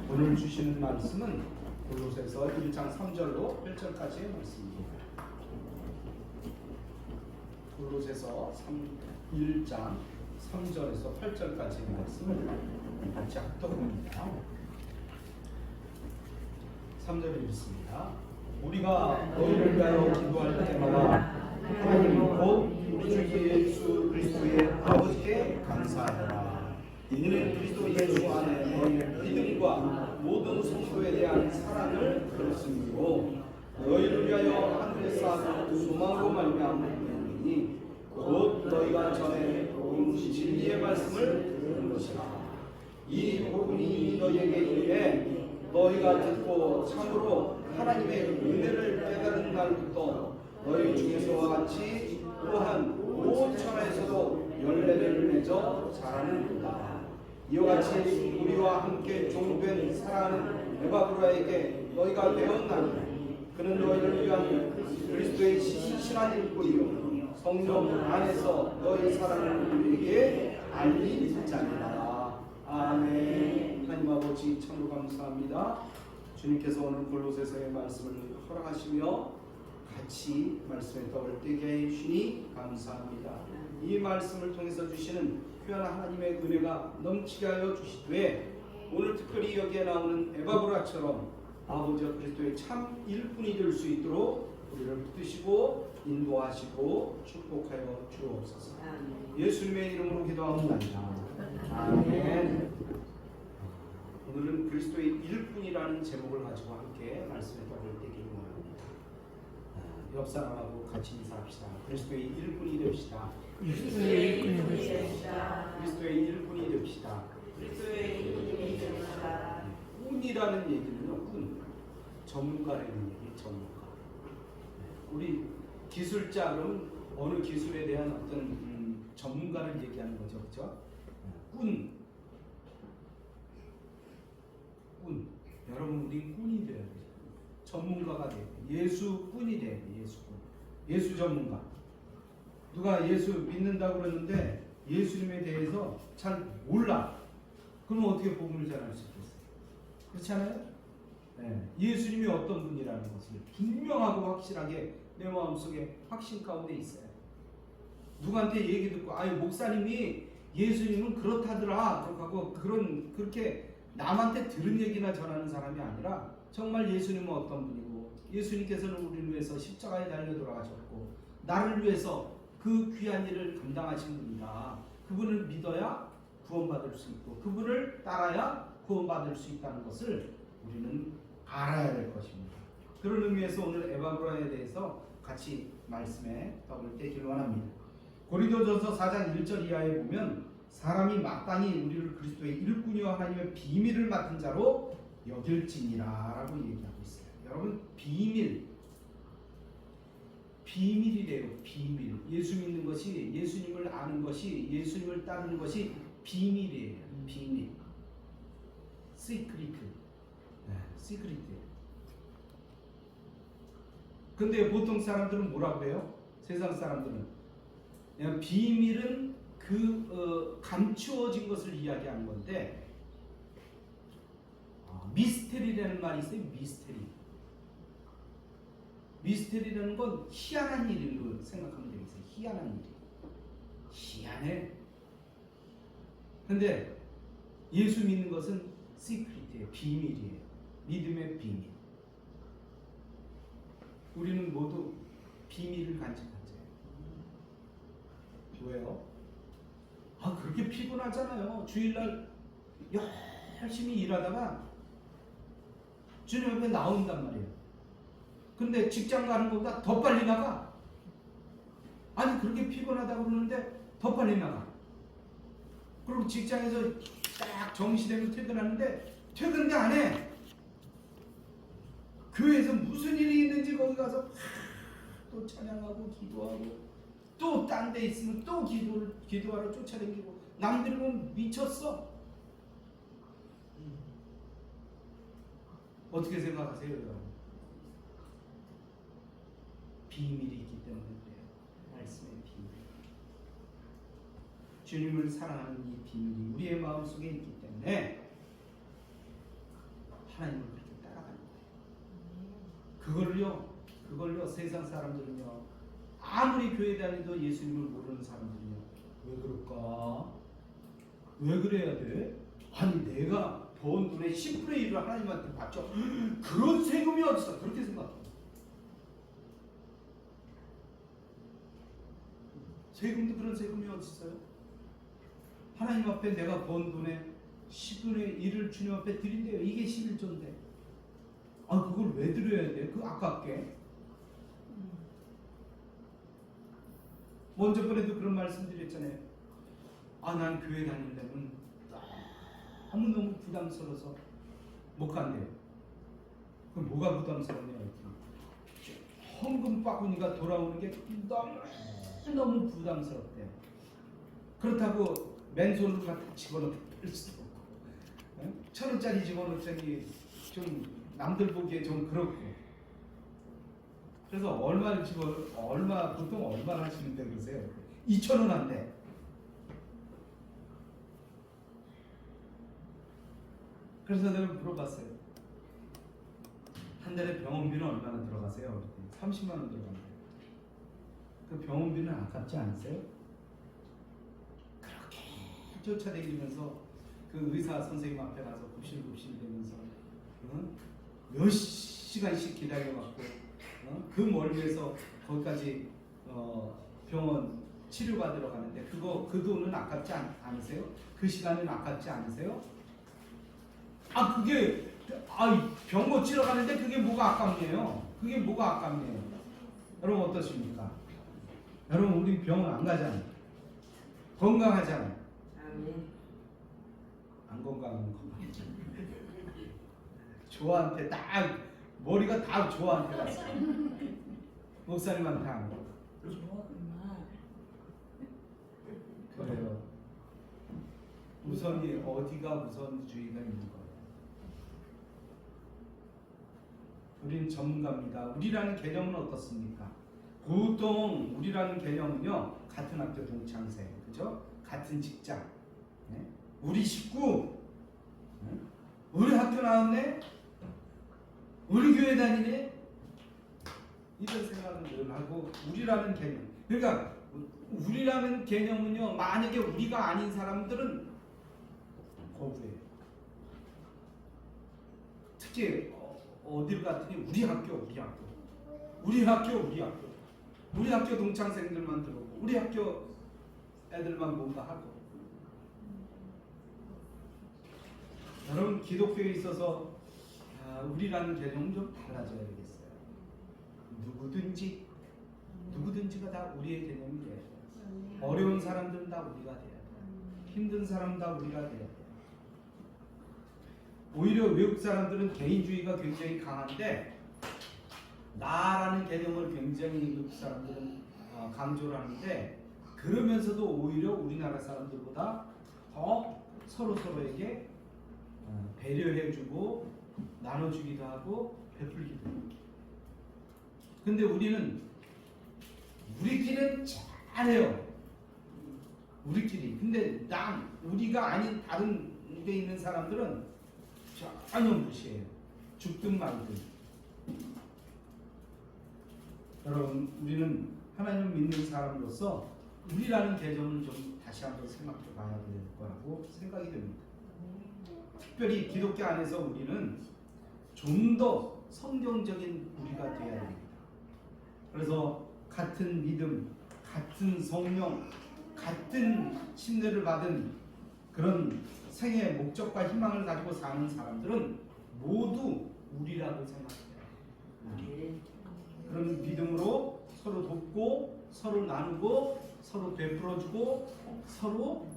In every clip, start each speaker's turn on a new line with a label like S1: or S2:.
S1: 오늘 주시는 말씀은 골로새서 1장 3절로 8절까지의 말씀입니다. 골로새서 1장 3절에서 8절까지의 말씀을 같이 합독합니다. 3절을 읽습니다. 우리가 너희를 위하여 기도할 때마다 하나님 곧 우리 주 예수 그리스도의 아버지께 감사하노라. 이는 그리스도 예수 안에 너희의 믿음과 모든 성도에 대한 사랑을 들었으므로 너희를 위하여 하늘에서 소망으로 말미암으니 곧 너희가 전에 온 진리의 말씀을 들은 것이라. 이 복음이 너희에게 이르되 너희가 듣고 참으로 하나님의 은혜를 깨달은 날부터 너희 중에서와 같이 또한 온 천하에서도 열매를 맺어 자라는도다. 이와 같이 우리와 함께 종된 사랑하는 에바브라에게 너희가 배웠나니 그는 너희를 위한 그리스도의 신실한 일꾼이요 성령 안에서 너희 사랑을 우리에게 알린 자니라. 아멘. 하나님 아버지 참으로 감사합니다. 주님께서 오늘 골로새서의 말씀을 허락하시며 같이 말씀의 떡을 떼게 해주시니 감사합니다. 이 말씀을 통해서 주시는 귀한 하나님의 은혜가 넘치게 하여 주시되 오늘 특별히 여기에 나오는 에바브라처럼 아버지와 그리스도의 참 일꾼이 될 수 있도록 우리를 붙드시고 인도하시고 축복하여 주옵소서. 예수님의 이름으로 기도합니다. 아멘. 오늘은 그리스도의 일꾼이라는 제목을 가지고 함께 말씀의 떡을 떼기를 원합니다. 옆 사람하고 같이 인사합시다. 그리스도의 일꾼이 됩시다.
S2: 그리스도의 일꾼이 됩시다.
S1: 그리스도의 일꾼이 됩시다.
S2: 그리스도의 일꾼이 됩시다.
S1: 꾼이라는 얘기는요, 꾼. 전문가라는 얘기, 전문가. 우리 기술자, 그러면 어느 기술에 대한 어떤 전문가를 얘기하는 거죠, 그렇죠? 꾼. 꾼. 여러분, 우리 꾼이 돼야 돼요. 전문가가 돼야 돼요. 예수 꾼이 돼야 돼요. 예수 꾼. 예수 전문가. 누가 예수 믿는다고 그러는데 예수님에 대해서 잘 몰라. 그러면 어떻게 복음을 전할 수 있겠어요? 그렇지 않아요? 네. 예수님이 어떤 분이라는 것을 분명하고 확실하게 내 마음속에 확신 가운데 있어요. 누구한테 얘기 듣고 아유 목사님이 예수님은 그렇다더라 하고 그렇게 남한테 들은 얘기나 전하는 사람이 아니라 정말 예수님은 어떤 분이고 예수님께서는 우리를 위해서 십자가에 달려 돌아가셨고 나를 위해서 그 귀한 일을 감당하신 분이다. 그분을 믿어야 구원받을 수 있고 그분을 따라야 구원받을 수 있다는 것을 우리는 알아야 될 것입니다. 그런 의미에서 오늘 에바브라에 대해서 같이 말씀에 떡을 떼기를 원합니다. 고린도전서 4장 1절 이하에 보면 사람이 마땅히 우리를 그리스도의 일꾼이요 하나님의 비밀을 맡은 자로 여길지니라 라고 얘기하고 있어요. 여러분 비밀이래요. 비밀. 예수 믿는 것이, 예수님을 아는 것이, 예수님을 따르는 것이 비밀이에요. 비밀. 시크릿. 시크릿. 근데 보통 사람들은 뭐라고 해요? 세상 사람들은 그냥 비밀은 감추어진 것을 이야기하는 건데 미스테리라는 말이 있어요. 미스테리라는 건 희한한 일로 생각하면 되겠어요. 희한한 일. 희한해. 근데 예수 믿는 것은 시크릿이에요. 비밀이에요. 믿음의 비밀. 우리는 모두 비밀을 간직하죠. 왜요? 그렇게 피곤하잖아요. 주일날 열심히 일하다가 주님 앞에 나온단 말이에요. 근데 직장 가는 것보다 더 빨리 나가. 아니 그렇게 피곤하다고 그러는데 더 빨리 나가. 그리고 직장에서 딱 정시되면 퇴근하는데 퇴근도 안 해. 교회에서 무슨 일이 있는지 거기 가서 또 찬양하고 기도하고 또 딴 데 있으면 또 기도하러 쫓아다니고 남들이 보면 미쳤어. 어떻게 생각하세요, 여러분? 비밀이 있기 때문에 그래요. 말씀의 비밀. 주님을 사랑하는 이 비밀이 우리의 마음속에 있기 때문에 하나님을 그렇게 따라가는 거예요. 그걸요 세상 사람들은요 아무리 교회 다니도 예수님을 모르는 사람들은요 왜 그럴까? 왜 그래야 돼? 아니 내가 번 돈의 10분의 1을 하나님한테 바쳐 그런 세금이 어딨어? 그렇게 생각해요. 세금도 그런 세금이 어딨어요? 하나님 앞에 내가 번 돈의 10분의 1을 주님 앞에 드린대요. 이게 11조인데 그걸 왜 드려야 돼? 아깝게. 먼저 번에도 그런 말씀 드렸잖아요. 난 교회 다니려면 너무 부담스러워서 못 간대요. 그럼 뭐가 부담스럽냐? 헌금 바구니가 돌아오는 게 너무 부담스럽대요. 그렇다고 맨손으로 갖다 집어넣을 수도 없고 1,000원짜리 집어넣자니 좀 남들 보기에 좀 그렇고 그래서 보통 얼마를 하시는데 그러세요? 2,000원 한대. 그래서 내가 물어봤어요. 한 달에 병원비는 얼마나 들어가세요? 30만 원 들어간대요. 그 병원비는 아깝지 않으세요? 그렇게 쫓아다니면서 그 의사 선생님 앞에 가서 굽실굽실 되면서 몇 시간씩 기다려갖고 그 멀리에서 거기까지 병원 치료받으러 가는데 그 돈은 아깝지 않으세요? 그 시간은 아깝지 않으세요? 그게 병 고치러 가는데 그게 뭐가 아깝네요. 그게 뭐가 아깝네요. 여러분 어떠십니까? 여러분 우리 병원 안 가잖아요. 건강하잖아요. 안 건강하면 건강하잖아요. 조한테 딱 머리가 다 조한테 갔어. 목사님한테 안 거. 그래요. 우선이 어디가 우선주의가 있는 거예요. 우리는 전문가입니다. 우리라는 개념은 어떻습니까? 보통 우리라는 개념은요 같은 학교 동창생, 그죠? 같은 직장, 네? 우리 식구, 네? 우리 학교 나왔네, 우리 교회 다니네, 이런 생각을 늘 하고 우리라는 개념. 그러니까 우리라는 개념은요 만약에 우리가 아닌 사람들은 거부해요. 특히 어딜 갔더니 우리 학교 우리 학교 동창생들만 들어오고 우리 학교 애들만 뭔가 하고. 여러분 기독교에 있어서 우리라는 개념은 좀 달라져야 되겠어요. 누구든지가 다 우리의 개념이 돼야 돼요. 어려운 사람들은 다 우리가 돼야 돼요. 힘든 사람은 다 우리가 돼야 돼요. 오히려 외국 사람들은 개인주의가 굉장히 강한데 나라는 개념을 굉장히 외국 사람들은 강조를 하는데 그러면서도 오히려 우리나라 사람들보다 더 서로에게 배려해주고 나눠주기도 하고 베풀기도 해요. 근데 우리는 우리끼리는 잘해요. 우리끼리. 근데 우리가 아닌 다른 데 있는 사람들은 전혀 무시해요. 죽든 말든. 여러분 우리는 하나님을 믿는 사람으로서 우리라는 개념을 좀 다시 한번 생각해 봐야 될 거라고 생각이 됩니다. 특별히 기독교 안에서 우리는 좀 더 성경적인 우리가 되어야 됩니다. 그래서 같은 믿음, 같은 성령, 같은 침례를 받은 그런 생애의 목적과 희망을 가지고 사는 사람들은 모두 우리라고 생각해요. 그런 믿음으로 서로 돕고 서로 나누고 서로 베풀어주고 서로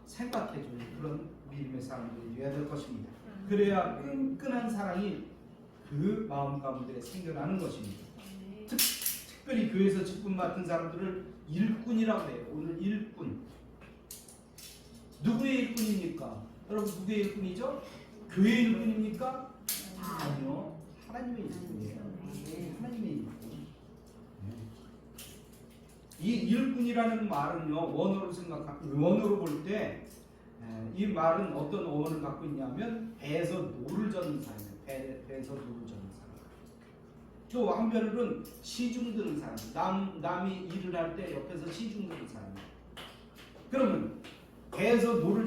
S1: 생각해주는 그런 믿음의 사람들이 되어야 될 것입니다. 그래야 끈끈한 사랑이 그 마음 가운데 생겨나는 것입니다. 특별히 교회에서 직분 맡은 사람들을 일꾼이라고 해요. 오늘 일꾼. 누구의 일꾼입니까? 여러분 누구의 일꾼이죠? 교회의 일꾼입니까? 아니요. 하나님의 일꾼이에요. 하나님의 일꾼. 이 일꾼이라는 말은요 원어로 볼 때 이 말은 어떤 어원을 갖고 있냐면 배에서 노를 젓는 사람이에요. 배에서 노를 젓는 사람. 또 한편으로는 시중 드는 사람. 남이 일을 할 때 옆에서 시중 드는 사람이에요. 그러면 배에서 노를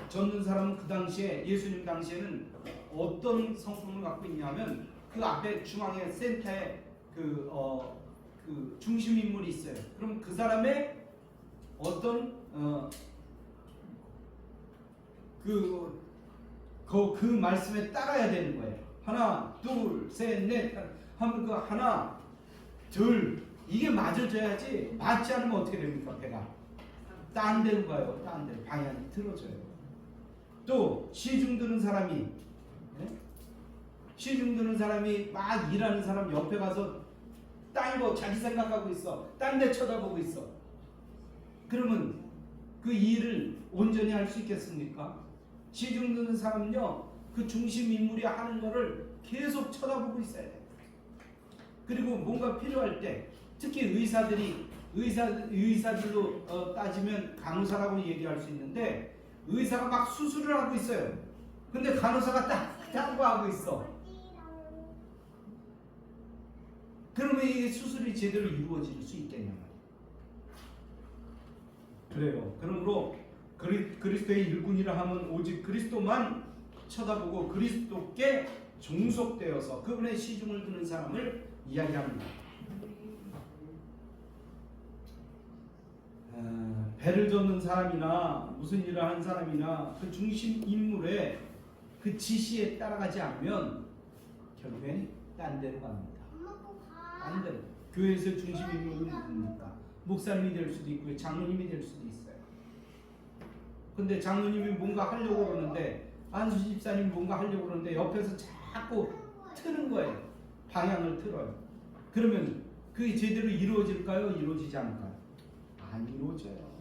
S1: 젓는 사람은 그 당시에 예수님 당시에는 어떤 성품을 갖고 있냐면 그 앞에 중앙에 센터에 그 중심 인물이 있어요. 그럼 그 사람의 어떤 그 말씀에 따라야 되는 거예요. 하나, 둘, 셋, 넷 하면 그 하나, 둘 이게 맞아져야지. 맞지 않으면 어떻게 됩니까? 배가 딴 데로 가요. 딴 데로 방향이 틀어져요. 또 시중 드는 사람이 시중 드는 사람이 막 일하는 사람 옆에 가서 딴 거 자기 생각하고 있어. 딴 데 쳐다보고 있어. 그러면 그 일을 온전히 할 수 있겠습니까? 시중 드는 사람은요, 그 중심 인물이 하는 거를 계속 쳐다보고 있어야 돼. 그리고 뭔가 필요할 때, 특히 의사들로 따지면 간호사라고 얘기할 수 있는데, 의사가 막 수술을 하고 있어요. 근데 간호사가 딴 거 하고 있어. 그러면 이 수술이 제대로 이루어질 수 있겠냐 말이에요. 그래요. 그러므로 그리스도의 일꾼이라 하면 오직 그리스도만 쳐다보고 그리스도께 종속되어서 그분의 시중을 드는 사람을 이야기합니다. 배를 젓는 사람이나 무슨 일을 하는 사람이나 그 중심 인물의 그 지시에 따라가지 않으면 결국엔 딴 데로 갑니다. 딴 데로. 교회에서 중심 인물은 누굽니까? 목사님이 될 수도 있고요, 장로님이 될 수도 있어요. 근데 장로님이 뭔가 하려고 그러는데, 안수 집사님이 뭔가 하려고 그러는데 옆에서 자꾸 트는 거예요. 방향을 틀어요. 그러면 그게 제대로 이루어질까요? 이루어지지 않을까요? 안 이루어져요.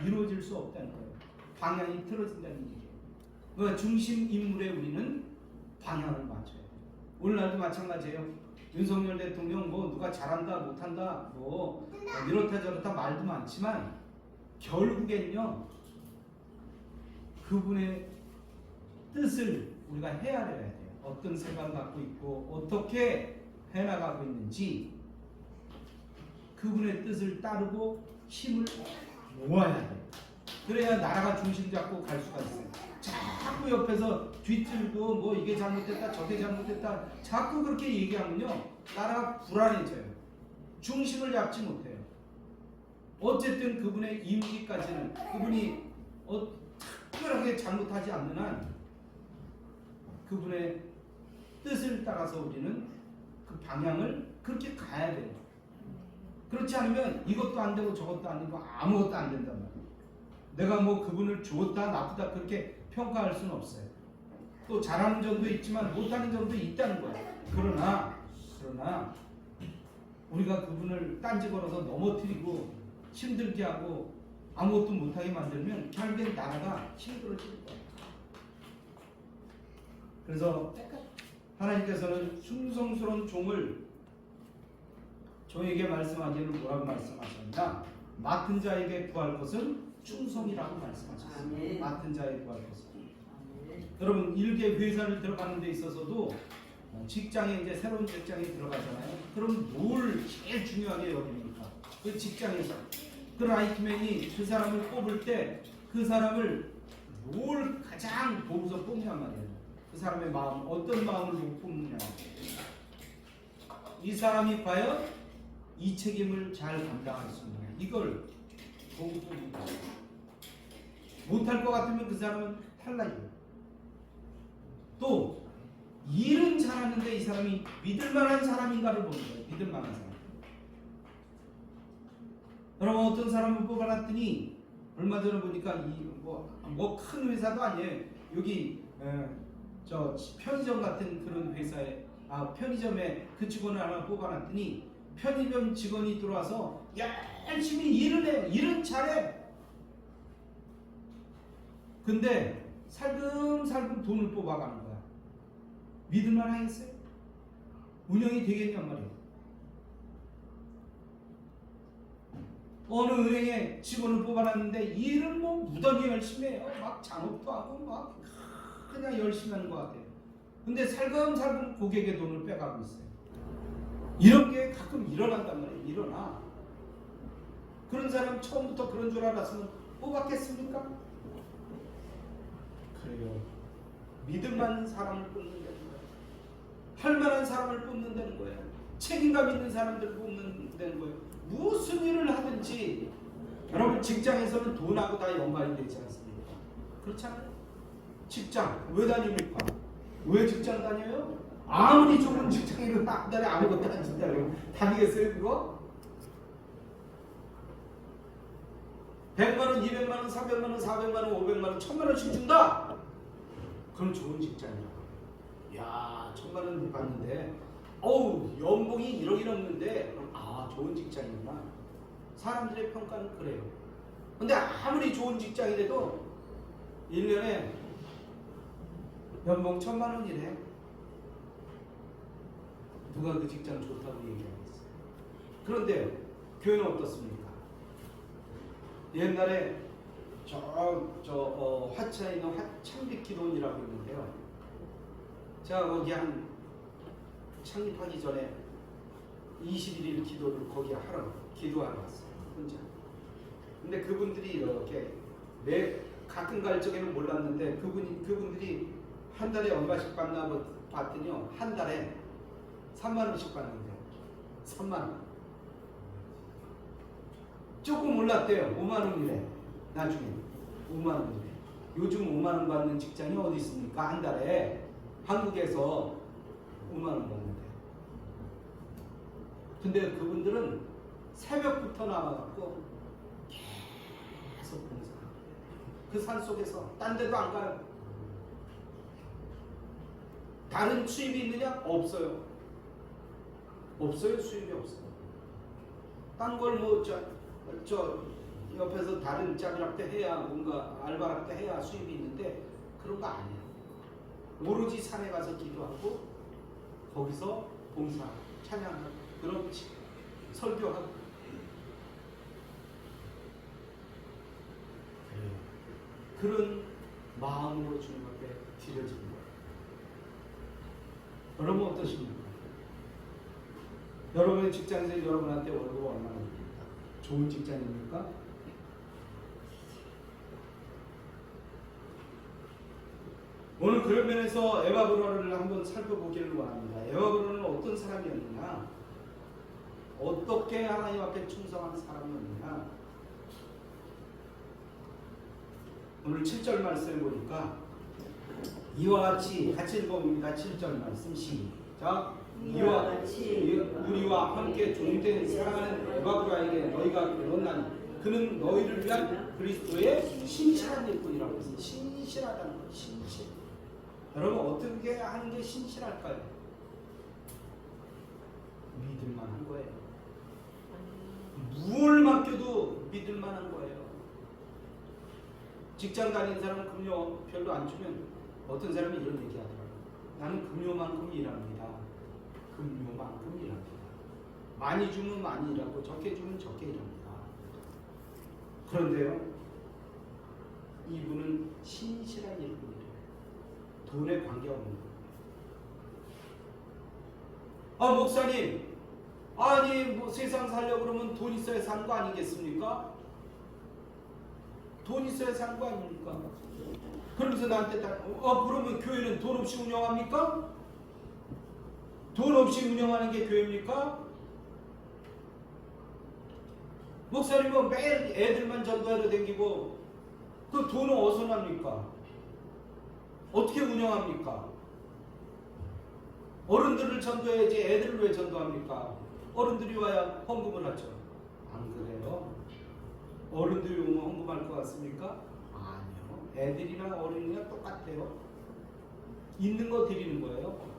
S1: 이루어질 수 없다는 거예요. 방향이 틀어진다는 얘기예요. 그러니까 중심 인물에 우리는 방향을 맞춰야 돼요. 오늘날도 마찬가지예요. 윤석열 대통령 뭐 누가 잘한다 못한다 뭐 이렇다 저렇다 말도 많지만 결국엔요 그분의 뜻을 우리가 헤아려야 돼요. 어떤 생각을 갖고 있고 어떻게 해나가고 있는지 그분의 뜻을 따르고 힘을 모아야 돼요. 그래야 나라가 중심 잡고 갈 수가 있어요. 자꾸 자꾸 옆에서 뒤틀고 뭐 이게 잘못됐다 저게 잘못됐다 자꾸 그렇게 얘기하면요 나라가 불안해져요. 중심을 잡지 못해요. 어쨌든 그분의 임기까지는 그분이 특별하게 잘못하지 않는 한 그분의 뜻을 따라서 우리는 그 방향을 그렇게 가야 돼요. 그렇지 않으면 이것도 안 되고 저것도 안 되고 아무것도 안 된단 말이에요. 내가 뭐 그분을 좋다 나쁘다 그렇게 평가할 수는 없어요. 또 잘하는 점도 있지만 못하는 점도 있다는 거예요. 그러나 우리가 그분을 딴지 걸어서 넘어뜨리고 힘들게 하고 아무것도 못하게 만들면 결국엔 나라가 힘들어질 거예요. 그래서 하나님께서는 충성스러운 종에게 말씀하기를 뭐라고 말씀하셨나? 맡은 자에게 구할 것은 충성이라고 말씀하셨어요. 맡은 자에게 구할 것은. 여러분 일개 회사를 들어가는 데 있어서도 직장에 이제 새로운 직장에 들어가잖아요. 그럼 뭘 제일 중요하게 여깁니까? 그 직장에서 그 라이트맨이 그 사람을 뽑을 때 그 사람을 뭘 가장 보고서 뽑냔 말이에요. 그 사람의 마음, 어떤 마음을 보고 뽑느냐. 이 사람이 과연 이 책임을 잘 감당할 수 있느냐. 이걸 보고 뽑는다. 못할 것 같으면 그 사람은 탈락이에요. 또 일은 잘하는데 이 사람이 믿을 만한 사람인가를 보는 거예요. 믿을 만한 사람. 여러분 어떤 사람을 뽑아놨더니 얼마 전에 보니까 뭐 큰 회사도 아니에요. 여기 저 편의점 같은 그런 회사에 편의점에 그 직원을 하나 뽑아놨더니 편의점 직원이 들어와서 열심히 일을 해요. 일은 잘해. 근데 살금살금 돈을 뽑아가는 거야. 믿을만 하겠어요? 운영이 되겠냔 말이에요. 어느 은행에 직원을 뽑아놨는데 일은 뭐 무던히 열심히 해요. 막 잔업도 하고 막 그냥 열심히 하는 것 같아요. 근데 살금살금 고객의 돈을 빼가고 있어요. 이런 게 가끔 일어난단 말이에요. 일어나. 그런 사람 처음부터 그런 줄 알았으면 뽑았겠습니까? 그래요. 믿을 만한 사람을 뽑는다는 거예요. 할 만한 사람을 뽑는다는 거예요. 책임감 있는 사람들을 뽑는다는 거예요. 무슨 일을 하든지 여러분 직장에서는 돈하고 다 연관이 되지 않습니까? 그렇지 않아요? 직장 왜 다닙니까? 왜 직장 다녀요? 아무리 좋은 직장이고 한 달에 아무것도 안 준다고 다니겠어요 그거? 100만원, 200만원, 300만원, 400만원, 500만원, 1000만원씩 준다? 그럼 좋은 직장이야. 야 1000만원 받는데 어우 연봉이 1억이 넘는데 좋은 직장이구나. 사람들의 평가는 그래요. 근데 아무리 좋은 직장이라도 1년에 연봉 1000만원이래. 누가 그 직장 좋다고 얘기하겠어요? 그런데 교회는 어떻습니까? 옛날에 화천에 있는 창립기도원이라고 있는데요. 제가 거기 한 창립하기 전에 21일 기도를 거기 기도하러 왔어요. 혼자. 근데 그분들이 이렇게 가끔 갈 적에는 몰랐는데 그분들이 한 달에 얼마씩 받나 봤더니요. 한 달에 3만 원씩 받는데 3만 원. 조금 올랐대요. 5만 원이래. 나중에 5만 원이래. 요즘 5만 원 받는 직장이 어디 있습니까? 한 달에 한국에서 5만 원 받는데. 근데 그분들은 새벽부터 나와갖고 계속 봉사. 그 산 속에서 딴 데도 안 가요. 다른 수입이 있느냐? 없어요. 없어요. 수입이 없어요. 딴 걸 뭐 저 옆에서 다른 짝을 때 해야 뭔가 알바를 때 해야 수입이 있는데 그런 거 아니에요. 오로지 산에 가서 기도하고 거기서 봉사, 찬양하고 그렇지. 설교하고. 그런 마음으로 주님 앞에 드려지는 거예요. 여러분 어떠십니까? 여러분의 직장에서 여러분한테 월급 얼마나 줍니까? 좋은 직장입니까? 오늘 그런 면에서 에바브로를 한번 살펴보기를 원합니다. 에바브로는 어떤 사람이었느냐? 어떻게 하나님 앞에 충성한 사람이었느냐? 오늘 7절 말씀을 보니까 이와 같이 읽어봅니다. 7절 말씀 시작. 이와 같이 우리와 함께 종된 사랑하는 에바브라에게 너희가 배웠나니 그는 너희를 위한 그리스도의 신실한 일꾼이라고 했습니다. 신실하다는 것, 신실. 여러분 어떻게 하는 게 신실할까요? 믿을만한 거예요. 무엇을 맡겨도 믿을만한 거예요. 직장 다니는 사람은 금요 별로 안 주면 어떤 사람이 이런 얘기 하더라고요. 나는 금요만큼 일합니다. 금요만큼 일합니다. 많이 주면 많이 일하고 적게 주면 적게 일합니다. 그런데요, 이분은 신실한 일꾼이래요. 돈에 관계없는 거예요. 아, 목사님, 아니 뭐 세상 살려고 그러면 돈 있어야 사는 거 아니겠습니까? 돈 있어야 사는 거 아닙니까? 그러면서 나한테 그러면 교회는 돈 없이 운영합니까? 돈 없이 운영하는 게 교회입니까? 목사님은 매일 애들만 전도하러 다니고 그 돈은 어디서 납니까? 어떻게 운영합니까? 어른들을 전도해야지 애들을 왜 전도합니까? 어른들이 와야 헌금을 하죠. 안 그래요? 어른들이 오면 헌금할 것 같습니까? 아니요. 애들이나 어른이나 똑같아요. 있는 거 드리는 거예요.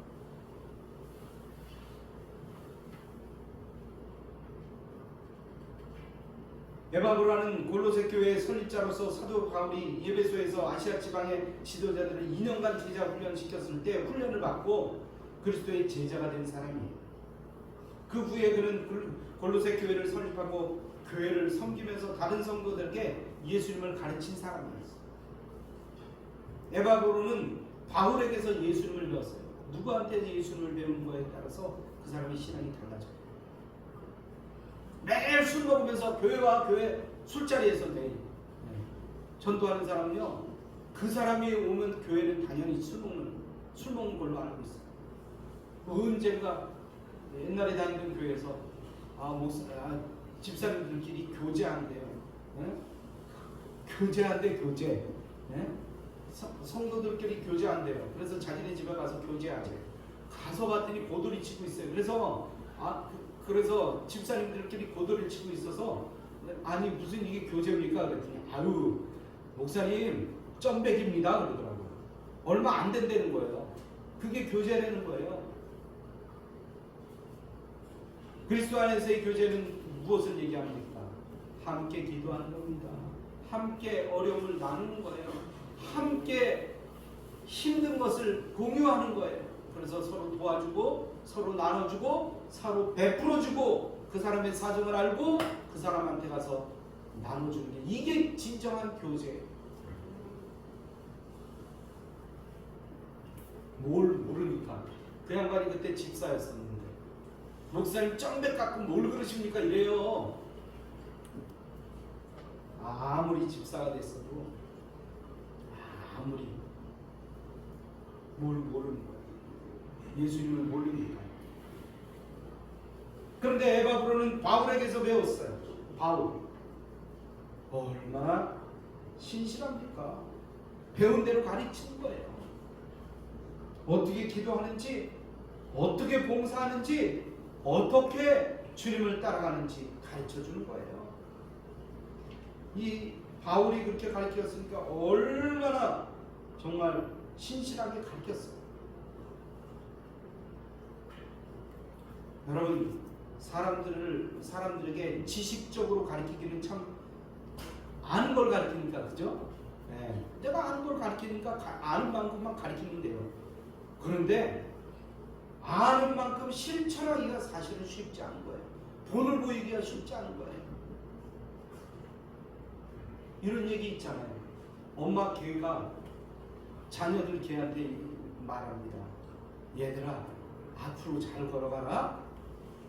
S1: 에바브라는 골로새 교회의 설립자로서 사도 바울이 에베소에서 아시아 지방의 지도자들을 2년간 제자 훈련시켰을 때 훈련을 받고 그리스도의 제자가 된 사람이에요. 그 후에 그는 골로새 교회를 설립하고 교회를 섬기면서 다른 성도들에게 예수님을 가르친 사람이었어요. 에바브로는 바울에게서 예수님을 배웠어요. 누구한테 예수님을 배우는 거에 따라서 그 사람의 신앙이 달라져요. 매일 술 먹으면서 교회와 교회 술자리에서 매일 전도하는 사람은요, 그 사람이 오면 교회는 당연히 술 먹는 걸로 알고 있어요. 언젠가 옛날에 다니던 교회에서 집사님들끼리 교제한대요. 교제한대, 교제. 성도들끼리 교제한대요. 그래서 자기네 집에 가서 교제하재. 가서 봤더니 고돌이 치고 있어요. 그래서 집사님들끼리 고도를 치고 있어서 아니 무슨 이게 교제입니까? 그랬더니 아유 목사님 점백입니다 그러더라고요. 얼마 안 된다는 거예요. 그게 교제라는 거예요. 그리스도 안에서의 교제는 무엇을 얘기합니까? 함께 기도하는 겁니다. 함께 어려움을 나누는 거예요. 함께 힘든 것을 공유하는 거예요. 그래서 서로 도와주고 서로 나눠주고 서로 베풀어주고 그 사람의 사정을 알고 그 사람한테 가서 나눠주는 게 이게 진정한 교제예요. 뭘 모르니까 그 양반이 그때 집사였었는데 목사님 점백 갖고 뭘 그러십니까 이래요. 아무리 집사가 됐어도 아무리 뭘 모르는 거예요. 예수님을 모르니까. 그런데 에바브로는 바울에게서 배웠어요. 바울 얼마나 신실합니까? 배운 대로 가르치는 거예요. 어떻게 기도하는지, 어떻게 봉사하는지, 어떻게 주님을 따라가는지 가르쳐주는 거예요. 이 바울이 그렇게 가르쳤으니까 얼마나 정말 신실하게 가르쳤어요. 여러분 사람들에게 지식적으로 가르치기는 참 아는 걸 가르치니까 그죠? 네. 내가 아는 걸 가르치니까 아는 만큼만 가르치면 돼요. 그런데 아는 만큼 실천하기가 사실은 쉽지 않은 거예요. 본을 보이기가 쉽지 않은 거예요. 이런 얘기 있잖아요. 엄마 걔가 자녀들 걔한테 말합니다. 얘들아 앞으로 잘 걸어가라.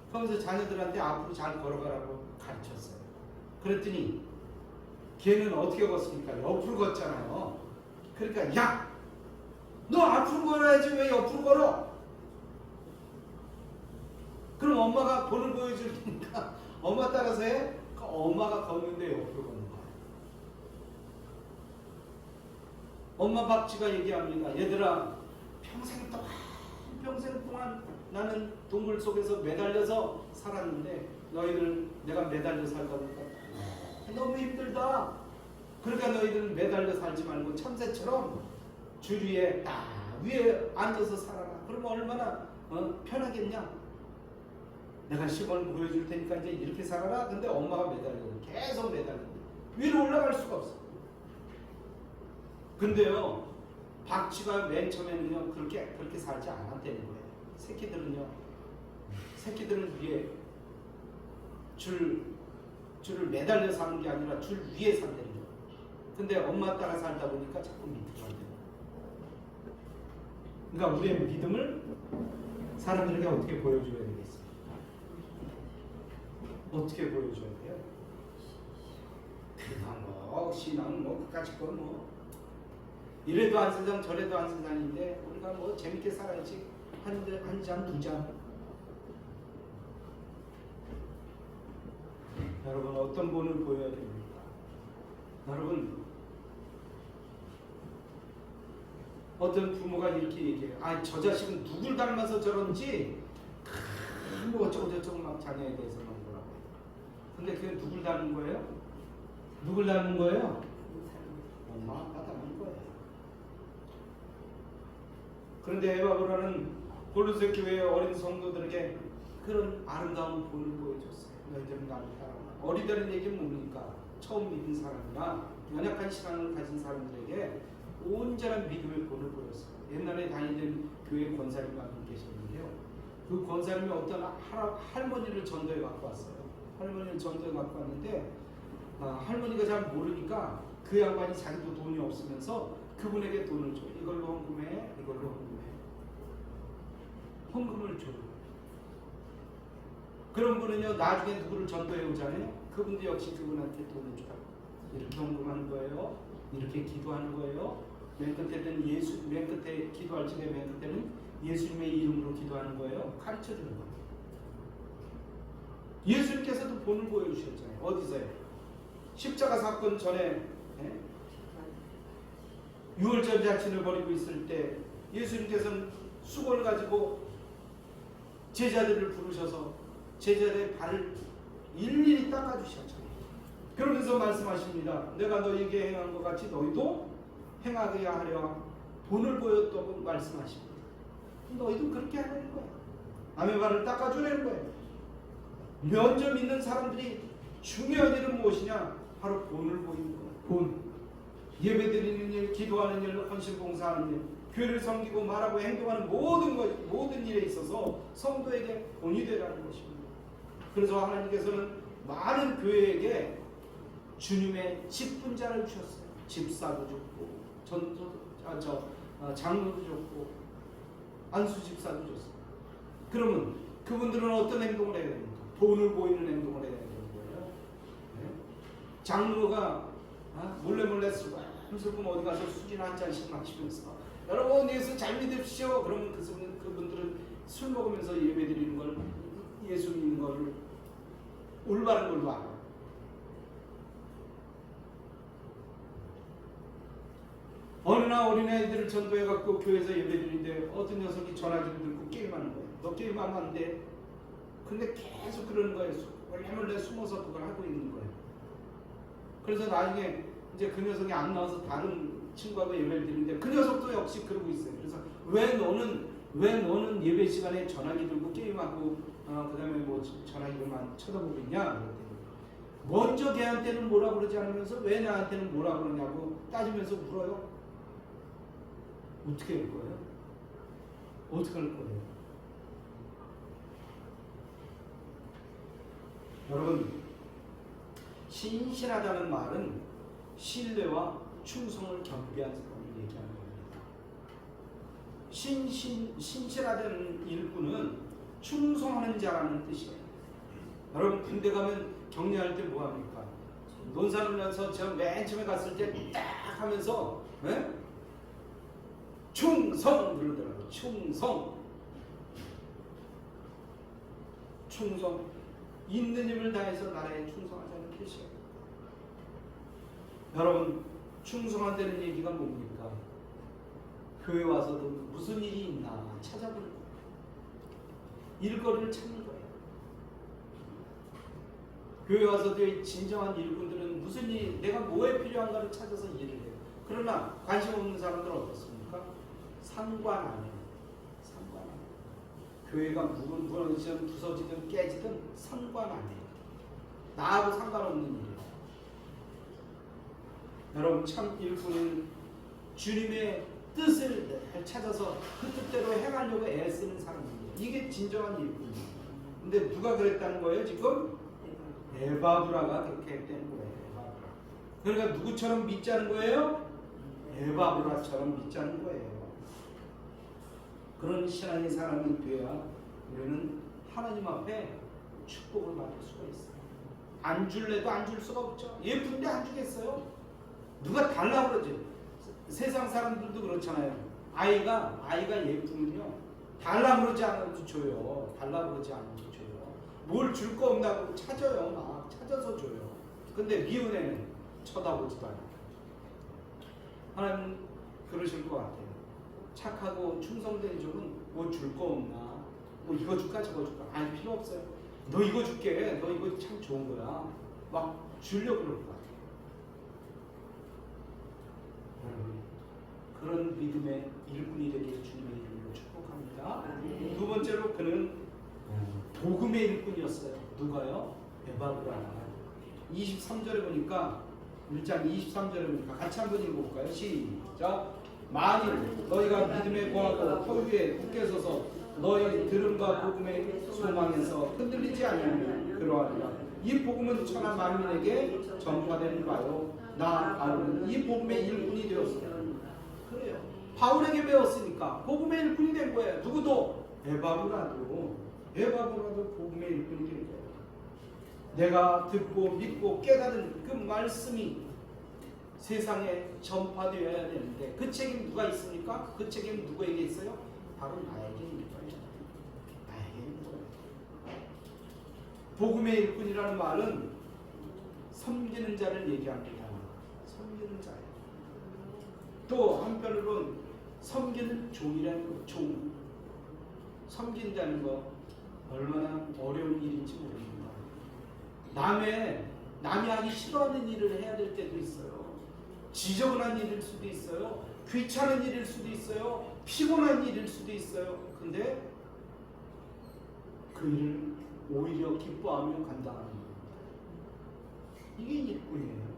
S1: 그러면서 자녀들한테 앞으로 잘 걸어가라고 가르쳤어요. 그랬더니 걔는 어떻게 걷습니까? 옆으로 걷잖아요. 그러니까 야 너 앞으로 걸어야지 왜 옆으로 걸어? 그럼 엄마가 돈을 보여줄 테니까 엄마 따라서 해? 엄마가 걷는데 옆으로 걷는 거야. 엄마 박쥐가 얘기합니다. 얘들아, 평생 동안 나는 동굴 속에서 매달려서 살았는데 너희들 내가 매달려 살다 보니까 너무 힘들다. 그러니까 너희들은 매달려 살지 말고 참새처럼 줄 위에 딱 위에 앉아서 살아라. 그러면 얼마나 편하겠냐? 내가 시범을 보여줄 테니까 이제 이렇게 살아라. 근데 엄마가 계속 매달려. 위로 올라갈 수가 없어. 근데요, 박쥐가 맨 처음에는요 그렇게 살지 않았다는 거예요. 새끼들은 위에 줄을 매달려 사는 게 아니라 줄 위에 산다는 거예요. 근데 엄마 따라 살다 보니까 자꾸 밑으로 가야 돼요. 그러니까 우리의 믿음을 사람들에게 어떻게 보여줘야 되겠어요? 어떻게 보여줘야 돼요? 그냥 신앙은 그까짓 건 이래도 한 세상 저래도 한 세상인데 우리가 재밌게 살아야지. 한 잔, 두 잔. 여러분 어떤 본을 보여야 됩니까? 여러분 어떤 부모가 이렇게 얘기해요. 저 자식은 누굴 닮아서 저런지 어쩌고저쩌고 막 자녀에 대해서 막 뭐라고 해요. 근데 그게 누굴 닮은 거예요? 누굴 닮은 거예요? 엄마 아빠 닮은 거예요. 그런데 에바브라는 골로새 교회의 어린 성도들에게 그런 아름다운 본을 보여줬어요. 너희들은 나를 따라와. 어리다는 얘기는 뭡니까? 처음 믿은 사람이나 연약한 신앙을 가진 사람들에게 온전한 믿음의 본을 보였어요. 옛날에 다니던 교회 권사님이 한 분 계셨는데요. 그 권사님이 어떤 할머니를 전도해 갖고 왔어요. 할머니를 전도해 갖고 왔는데 할머니가 잘 모르니까 그 양반이 자기도 돈이 없으면서 그분에게 돈을 줘. 이걸로 헌금해. 이걸로 헌금해. 헌금을 줘요. 그런 분은요 나중에 누구를 전도해 오잖아요. 그분도 역시 그분한테 돈을 줘요. 이렇게 헌금하는 거예요. 이렇게 기도하는 거예요. 맨 끝에 기도할 적에 맨 끝에는 예수님의 이름으로 기도하는 거예요. 가르쳐 주는 거예요. 예수님께서도 본을 보여주셨잖아요. 어디서요? 십자가 사건 전에 유월절 자친을 벌이고 있을 때 예수님께서는 수건을 가지고 제자들을 부르셔서 제자들의 발을 일일이 닦아주셨잖아요. 그러면서 말씀하십니다. 내가 너희에게 행한 것 같이 너희도 행하게 하려 본을 보였다고 말씀하십니다. 너희도 그렇게 하는 거야. 남의 발을 닦아주려는 거예요. 면접 있는 사람들이 중요한 일은 무엇이냐? 바로 본을 보이는 거예요. 본. 예배드리는 일, 기도하는 일, 헌신봉사하는 일, 교회를 섬기고 말하고 행동하는 모든 일에 있어서 성도에게 본이 되라는 것입니다. 그래서 하나님께서는 많은 교회에게 주님의 직분자를 주셨어요. 집사도 줬고 장로도 줬고 안수집사도 줬어요. 그러면 그분들은 어떤 행동을 해야 됩니까? 본을 보이는 행동을 해야 되는 거예요. 네? 장로가 몰래 슬픔 어디 가서 술이나 한 잔씩 마시면서 여러분 예수 잘 믿으십시오. 그러면 그분들은 술 먹으면서 예배드리는 걸 예수 믿는 걸 올바른 걸로 알아요. 어느 날 어린아이들을 전도해갖고 교회에서 예배드리는데 어떤 녀석이 전화기를 들고 게임하는 거예요. 너 게임하면 안 돼. 근데 계속 그러는 거예요. 몰래 숨어서 그걸 하고 있는 거예요. 그래서 나중에 이제 그 녀석이 안 나와서 다른 친구하고 예배를 드리는데 그 녀석도 역시 그러고 있어요. 그래서 왜 너는 예배 시간에 전화기 들고 게임하고 그다음에 전화기로만 쳐다보고 있냐? 그랬더니 먼저 걔한테는 뭐라 그러지 않으면서 왜 나한테는 뭐라 그러냐고 따지면서 물어요. 어떻게 할 거예요? 어떻게 할 거예요? 여러분, 신실하다는 말은 신뢰와 충성을 겸비한 사람을 얘기하는 겁니다. 신실하다는 일꾼은 충성하는 자라는 뜻이에요. 여러분 군대 가면 격려할 때 뭐합니까? 논산을 면서 제가 맨 처음에 갔을 때 딱 하면서 충성 부르더라고. 충성. 있는 힘을 다해서 나라에 충성하자는 계시예요. 여러분, 충성한다는 얘기가 뭡니까? 교회 와서도 무슨 일이 있나 찾아보는 거예요. 일거리를 찾는 거예요. 교회 와서도 진정한 일꾼들은 무슨 일, 내가 뭐에 필요한가를 찾아서 일을 해요. 그러나 관심 없는 사람들은 어떻습니까? 상관 안 해요. 상관 안 해요. 교회가 무너지든 부서지든 깨지든 상관 안 해요. 나하고 상관없는 일이에요. 여러분, 참 일꾼은 주님의 뜻을 찾아서 그 뜻대로 행하려고 애쓰는 사람입니다. 이게 진정한 일꾼이에요. 근데 누가 그랬다는 거예요? 지금 에바브라가 그렇게 했다는 거예요. 에바브라. 그러니까 누구처럼 믿자는 거예요? 에바브라처럼 믿자는 거예요. 그런 신앙의 사람이 되어야 우리는 하나님 앞에 축복을 받을 수가 있어요. 안 줄래도 안 줄 수가 없죠. 예쁜데 안 주겠어요? 누가 달라 그러지? 세상 사람들도 그렇잖아요. 아이가 예쁘면요, 달라 그러지 않아도 줘요. 달라 그러지 않아도 줘요. 뭘 줄 거 없나고 찾아요. 막 찾아서 줘요. 근데 미운 애는 쳐다보지도 않아요. 하나님 그러실 것 같아요. 착하고 충성된 종은 뭐 줄 거 없나? 뭐 이거 줄까 저거 줄까? 아니, 필요 없어요. 너 이거 줄게. 너 이거 참 좋은 거야. 막 주려고 그럴 것 같아요. 그런 믿음의 일꾼이 되길 주님의 이름으로 축복합니다. 두 번째로 그는 복음의 일꾼이었어요. 누가요? 에바브라. 23절에 보니까 1장 23절에 보니까 같이 한번 읽어볼까요? 시작. 만일 너희가 믿음에 거하고 포위에 굳게 서서 너희 들음과 복음의 소망에서 흔들리지 않으면 그러하리라. 이 복음은 천하 만민에게 전파되는 바요. 나 바울은 이 복음의 일꾼이 되었습니다. 그래요. 바울에게 배웠으니까 복음의 일꾼이 된 거예요. 누구도 에바브라도 복음의 일꾼이 된 거예요. 내가 듣고 믿고 깨달은 그 말씀이 세상에 전파되어야 되는데 그 책임 누가 있습니까? 그 책임 누구에게 있어요? 바로 나에게 있는 거예요. 나에게 있는 거예요. 복음의 일꾼이라는 말은 섬기는 자를 얘기합니다. 섬기는 자예요. 또 한편으로는 섬기는 종이라는 거, 종. 섬긴다는 거 얼마나 어려운 일인지 모릅니다. 남이 하기 싫어하는 일을 해야 될 때도 있어요. 지저분한 일일 수도 있어요. 귀찮은 일일 수도 있어요. 피곤한 일일 수도 있어요. 근데 그 일을 오히려 기뻐하며 감당하는 겁니다. 이게 일꾼이에요.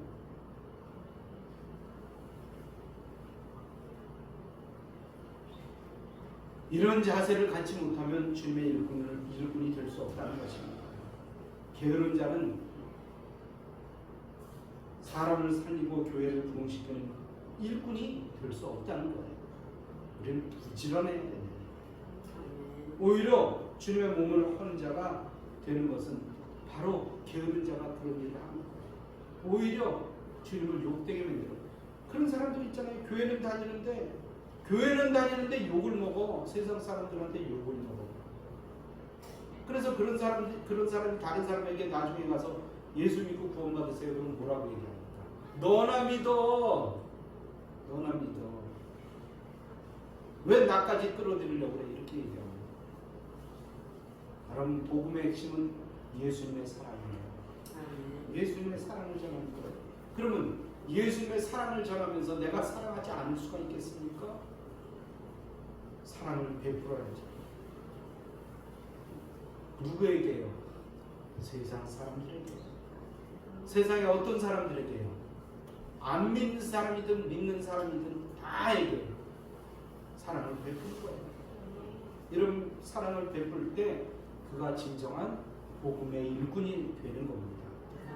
S1: 이런 자세를 갖지 못하면 주님의 일꾼이 될 수 없다는 것입니다. 게으른 자는 사람을 살리고 교회를 부흥시키는 일꾼이 될 수 없다는 거예요. 우리는 부지런해야 됩니다. 오히려 주님의 몸을 하는 자가 되는 것은 바로 게으른 자가 그런 일을 하는 거예요. 오히려 주님을 욕되게 만들어요. 그런 사람도 있잖아요. 교회는 다니는데 욕을 먹어. 세상 사람들한테 욕을 먹어. 그래서 그런 사람이 다른 사람에게 나중에 가서 예수 믿고 구원받으세요. 그러면 뭐라고 얘기합니까? 너나 믿어. 왜 나까지 끌어들이려고 그래? 이렇게 얘기합니다. 여러분, 복음의 핵심은 예수님의 사랑이에요. 예수님의 사랑을 전하는 거예요. 그러면 예수님의 사랑을 전하면서 내가 사랑하지 않을 수가 있겠습니까? 사랑을 베풀어야죠. 누구에게요? 세상 사람들에게요. 세상의 어떤 사람들에게요? 안 믿는 사람이든 믿는 사람이든 다에게 사랑을 베풀 거예요. 이런 사랑을 베풀 때 그가 진정한 복음의 일꾼이 되는 겁니다.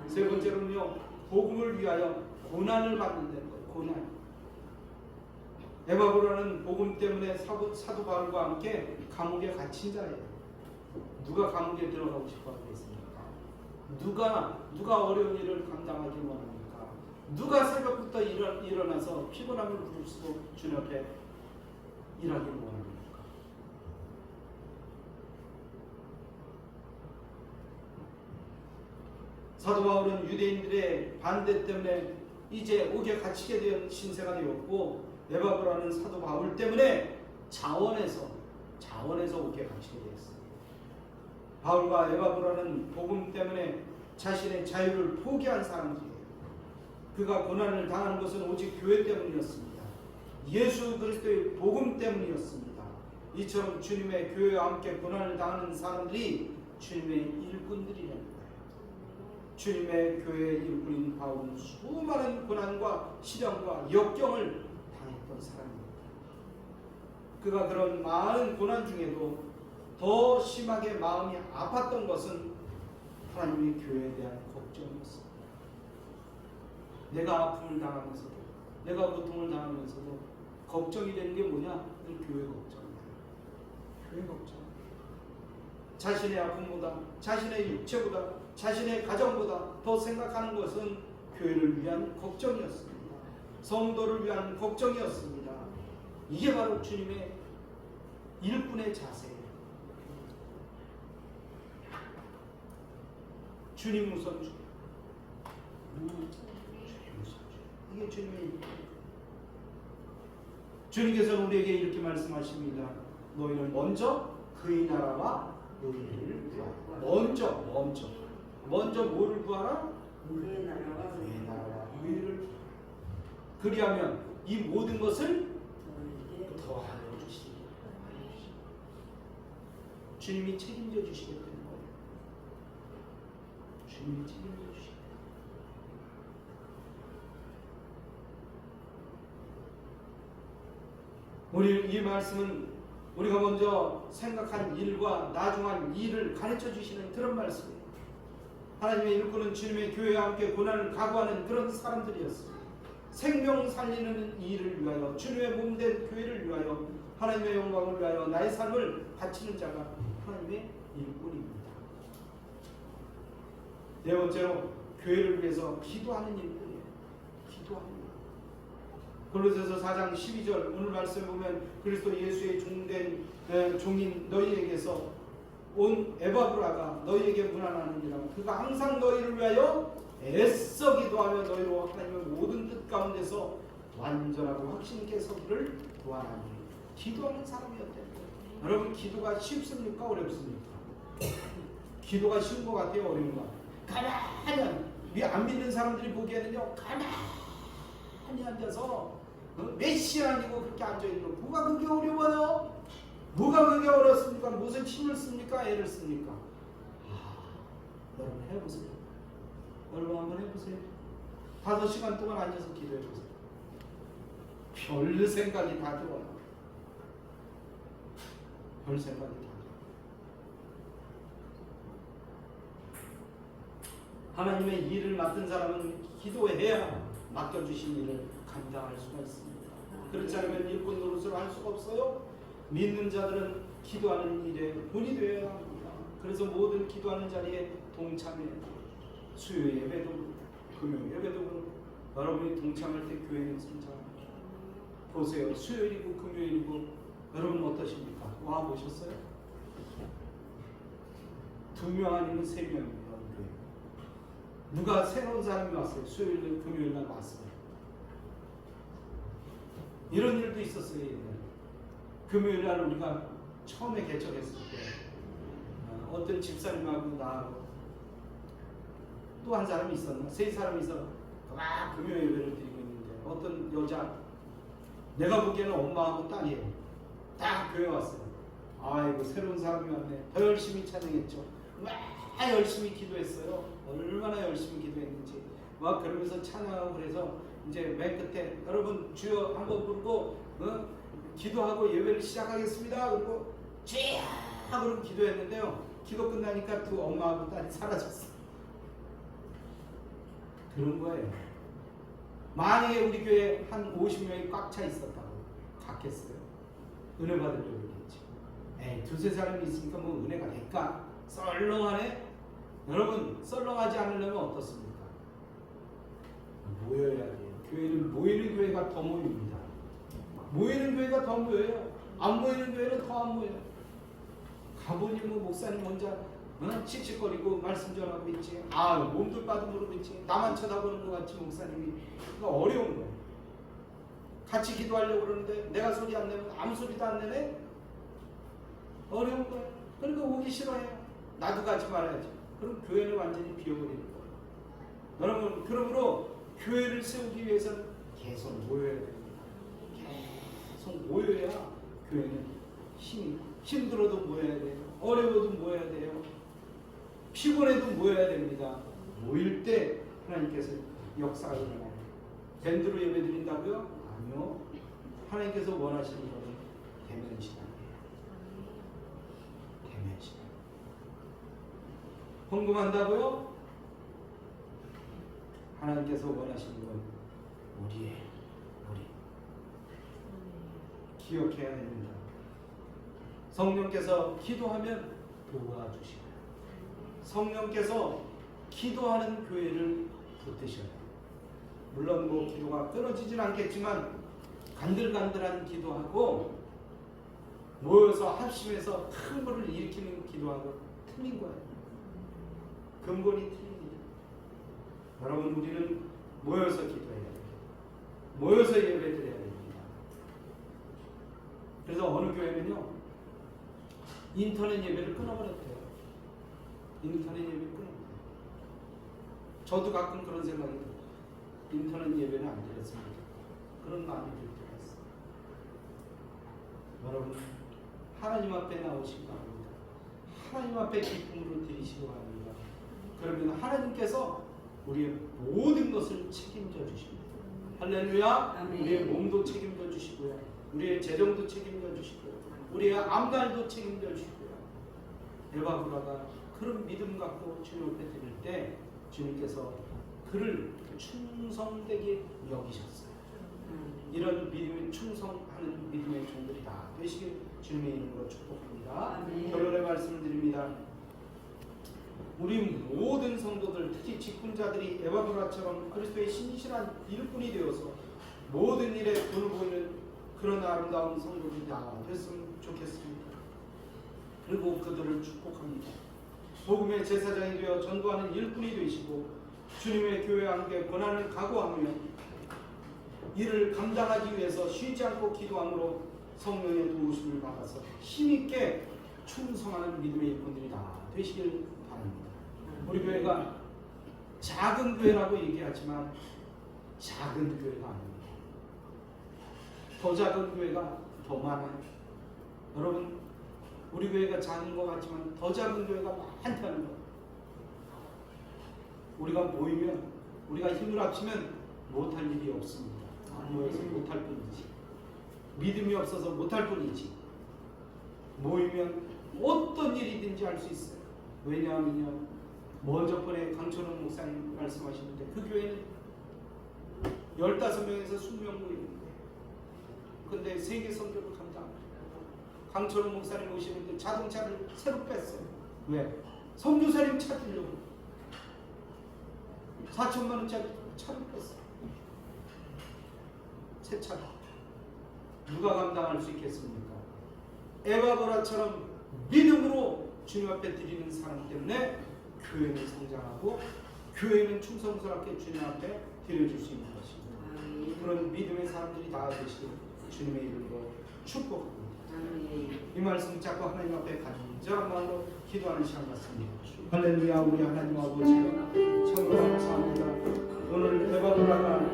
S1: 세 번째로는요, 복음을 위하여 고난을 받는다는 거예요. 고난. 에바브라는 복음 때문에 사도 바울과 함께 감옥에 갇힌 자예요. 누가 감옥에 들어가고 싶어 하겠습니까? 누가 어려운 일을 감당하기 원합니까? 누가 새벽부터 일어나서 피곤함을 무릅쓰고 주님 앞에 일하기를 원합니까? 사도 바울은 유대인들의 반대 때문에 이제 옥에 갇히게 된 신세가 되었고, 에바브라는 사도 바울 때문에 자원에서 옥에 갇히게 되었습니다. 바울과 에바브라는 복음 때문에 자신의 자유를 포기한 사람들이에요. 그가 고난을 당하는 것은 오직 교회 때문이었습니다. 예수 그리스도의 복음 때문이었습니다. 이처럼 주님의 교회와 함께 고난을 당하는 사람들이 주님의 일꾼들이라는 거예요. 주님의 교회의 일꾼인 바울은 수많은 고난과 시련과 역경을 당했던 사람입니다. 그가 그런 많은 고난 중에도 더 심하게 마음이 아팠던 것은 하나님의 교회에 대한 걱정이었습니다. 내가 아픔을 당하면서도, 내가 고통을 당하면서도 걱정이 되는 게 뭐냐? 교회 걱정이에요. 교회 걱정. 자신의 아픔보다, 자신의 육체보다, 자신의 가정보다 더 생각하는 것은 교회를 위한 걱정이었습니다. 성도를 위한 걱정이었습니다. 이게 바로 주님의 일꾼의 자세예요. 주님 우선주. 이게 주님의 일꾼. 주님께서는 우리에게 이렇게 말씀하십니다. 너희는 먼저 그의 나라와 의를 구하라. 먼저 뭐를 구하라?
S2: 그의 나라와
S1: 의를. 그리하면 이 모든 것을 더하여 주시리라. 주님이 책임져 주시겠다는 거예요. 주님이 책임져 주시겠다. 우리 이 말씀은 우리가 먼저 생각한 일과 나중한 일을 가르쳐 주시는 그런 말씀이에요. 하나님의 일꾼은 주님의 교회와 함께 고난을 각오하는 그런 사람들이었습니다. 생명 살리는 일을 위하여, 주님의 몸된 교회를 위하여, 하나님의 영광을 위하여 나의 삶을 바치는 자가 하나님의 일꾼입니다. 네 번째로 교회를 위해서 기도하는 일꾼이에요. 기도하는 일. 골로새서 4장 12절 오늘 말씀에 보면 그리스도 예수의 종된 종인 너희에게서 온 에바브라가 너희에게 문안하느니라. 그가 항상 너희를 위하여 애써 기도하며 너희로 하나님의 모든 뜻 가운데서 완전하고 확신 있게 서기를 구하나니. 기도하는 사람이었대요. 여러분, 기도가 쉽습니까? 어렵습니까? 기도가 쉬운 것 같아요? 어려운 것 같아요? 가만히 안 믿는 사람들이 보기에는요, 가만히 앉아서 몇 시간이고 그렇게 앉아있는 거, 뭐가 그게 어려워요? 뭐가 그게 어렵습니까? 무슨 힘을 씁니까? 애를 씁니까? 여러분 해보세요. 여러분 한번 해보세요. 5시간 동안 앉아서 기도해보세요. 별 생각이 다 들어요. 별 생각이 다 들어요. 하나님의 일을 맡은 사람은 기도해야 맡겨주신 일을 감당할 수가 있습니다. 그렇지 않으면 일꾼 노릇을 할 수가 없어요. 믿는 자들은 기도하는 일에 본이 되어야 합니다. 그래서 모든 기도하는 자리에 동참해. 수요 예배도 금요 예배도 여러분이 동참할 때 교회는 진짜 보세요. 수요일이고 금요일이고 여러분 어떠십니까? 와 보셨어요? 2명 아니면 3명입니다. 누가 새로운 사람이 왔어요. 수요일 금요일 날 왔어요. 이런 일도 있었어요. 금요일 날 우리가 처음에 개척했을 때 어떤 집사님하고 나하고 또 한 사람이 있었나? 3사람이 있어 막 금요 예배를 드리고 있는데 어떤 여자, 내가 보기에는 엄마하고 딸이에요. 딱 교회 왔어요. 아이고 새로운 사람이 왔네. 더 열심히 찬양했죠. 막 열심히 기도했어요. 얼마나 열심히 기도했는지 막 그러면서 찬양하고. 그래서 이제 맨 끝에 여러분 주여 한번 부르고 기도하고 예배를 시작하겠습니다. 그리고 주여 그러고 기도했는데요. 기도 끝나니까 두 엄마하고 딸이 사라졌어요. 그런 거예요. 만약에 우리 교회에 한 50명이 꽉 차 있었다고 갔겠어요? 은혜 받으려고 그랬겠지. 에이, 2-3사람이 있으니까 뭐 은혜가 될까? 썰렁하네? 여러분, 썰렁하지 않으려면 어떻습니까? 모여야 돼요. 교회는 모이는 교회가 더 모입니다. 모이는 교회가 더 모여요. 안 모이는 교회는 더 안 모여요. 가보니 뭐 목사님 혼자 씩씩거리고 말씀 전하고 있지. 몸도 빠도 모르고 있지. 나만 쳐다보는 것 같지 목사님이. 그러니까 어려운 거예요. 같이 기도하려고 그러는데 내가 소리 안 내면 아무 소리도 안 내네. 어려운 거예요. 그러니까 오기 싫어해요. 나도 가지 말아야지. 그럼 교회는 완전히 비어버리는 거예요. 여러분, 그러므로 교회를 세우기 위해서는 계속 모여야 됩니다. 계속 모여야 교회는 힘들어도 모여야 돼요. 어려워도 모여야 돼요. 피곤해도 모여야 됩니다. 모일 때 하나님께서 역사가 일어나요. 밴드로 예배 드린다고요? 아니요. 하나님께서 원하시는 것은 대면시간. 대면시간. 헌금한다고요? 하나님께서 원하시는 건 우리 기억해야 됩니다. 성령께서 기도하면 도와주시고 성령께서 기도하는 교회를 붙드셔요. 물론 뭐 기도가 끊어지진 않겠지만 간들간들한 기도하고 모여서 합심해서 큰 거를 일으키는 기도하고 틀린 거예요. 근본이 틀립니다. 여러분, 우리는 모여서 기도해야 돼요. 모여서 예배드려야 됩니다. 그래서 어느 교회는요, 인터넷 예배를 끊어버렸대요. 인터넷 예배를 끊어버렸대요. 저도 가끔 그런 생각이 들어요. 인터넷 예배는 안 드렸으면 좋겠다. 그런 마음이 들 때가 있어요. 여러분, 하나님 앞에 나오시기 바랍니다. 하나님 앞에 기쁨으로 드리시기 바랍니다. 그러면 하나님께서 우리의 모든 것을 책임져 주십니다. 할렐루야.
S2: 아멘.
S1: 우리의 몸도 책임져 주시고요. 우리의 재정도 책임져 주시고요. 우리의 앞날도 책임져 주시고요. 에바브라가 그런 믿음 갖고 주님 앞에 드릴 때 주님께서 그를 충성되게 여기셨어요. 이런 믿음에 충성하는 믿음의 종들이 다 되시길 주님의 이름으로 축복합니다.
S2: 아멘.
S1: 결론의 말씀을 드립니다. 우리 모든 성도들, 특히 직분자들이 에바브라처럼 그리스도의 신실한 일꾼이 되어서 모든 일에 돈을 보이는 그런 아름다운 성도들이 다 됐으면 좋겠습니다. 그리고 그들을 축복합니다. 복음의 제사장이 되어 전도하는 일꾼이 되시고 주님의 교회 안에 고난을 각오하며 이를 감당하기 위해서 쉬지 않고 기도함으로 성령의 도우심을 받아서 힘있게 충성하는 믿음의 일꾼들이 다 되시길 바랍니다. 우리 교회가 작은 교회라고 얘기하지만 작은 교회가 아닙니다. 더 작은 교회가 더 많아요. 여러분, 우리 교회가 작은 것 같지만 더 작은 교회가 많다는 것. 우리가 모이면, 우리가 힘을 합치면 못할 일이 없습니다. 모여서 못할 뿐이지. 믿음이 없어서 못할 뿐이지. 모이면 어떤 일이든지 할 수 있어요. 왜냐하면요, 먼저 번에 강철원 목사님 말씀하시는데 그 교회는 15명에서 20명 모이는데 근데 세계 선교를 감당합니다. 강철원 목사님 오시는데 자동차를 새로 뺐어요. 왜? 선교사님 찾으려고 4천만 원짜리 차를 뺐어요. 새 차. 누가 감당할 수 있겠습니까? 에바브라처럼 믿음으로 주님 앞에 드리는 사람 때문에 교회는 성장하고 교회는 충성스럽게 주님 앞에 드려줄 수 있는 것입니다. 그런 믿음의 사람들이 다 되시길 주님의 이름으로 축복합니다. 이 말씀 잡고 하나님 앞에 간절한 마음으로 기도하는 시간 같습니다. 할렐루야. 우리 하나님 아버지 참으로 감사합니다. 오늘 에바브라가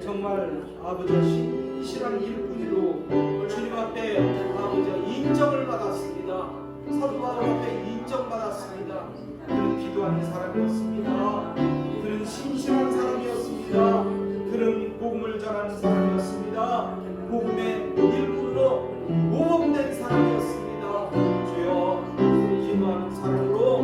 S1: 정말 아버지 신실한 일꾼으로 주님 앞에 아버지 인정을 받았습니다. 사도 바울 앞에 인정받았습니다. 그는 기도하는 사람이었습니다. 그는 신실한 사람이었습니다. 그는 복음을 전하는 사람이었습니다. 복음의 일꾼으로 모범된 사람이었습니다. 주여, 기도하는 사람으로